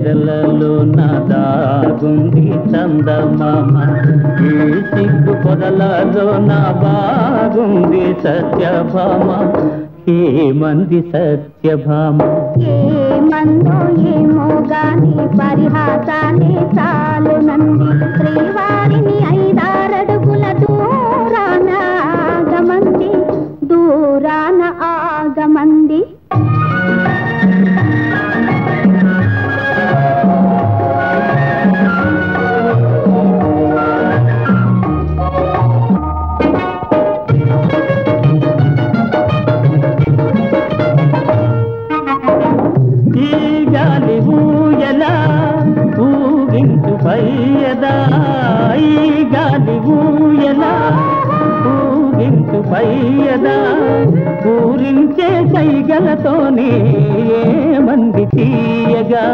తెరలలో నా దాగుంది చందమామ ఈ సిగ్గు పొదలలో నా బాగుంది సత్యభామ ఏమంది సత్యభామ ఏమందో ఏమో గాని పరిహాసాలే చాలు నంది శ్రీవారిని 5-6 అడుగుల దూరాన ఆగమంది పయ్యదా ఈ గాలి ఊయలా ఊగించు పయ్యదా పూరించే సైగలతోనే ఏమంది తీయగా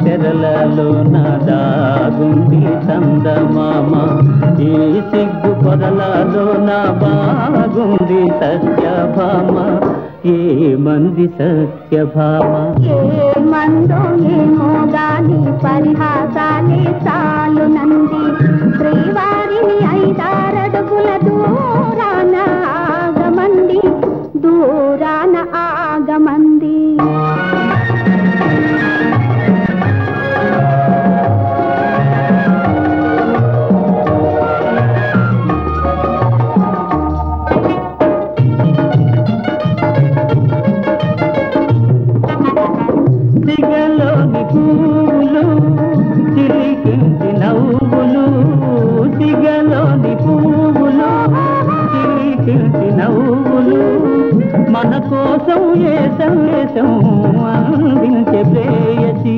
తెరలలో నా దాగుంది చందమామ ఈ సిగ్గు పొదలలో నా బాగుంది సత్యభామ ఏమంది సత్యభామ ఏమందో ఏమో గాని పరిహాసాలే చాలు నంది శ్రీవారిని 5-6 అడుగుల దూరాన ఆగమంది సిగలోని పువ్వులు చిలికించి నవ్వులు సిగలోని పువ్వులు చిలికించి నవ్వులు మన కోసం ఏ సందేశం అందించే ప్రేయసి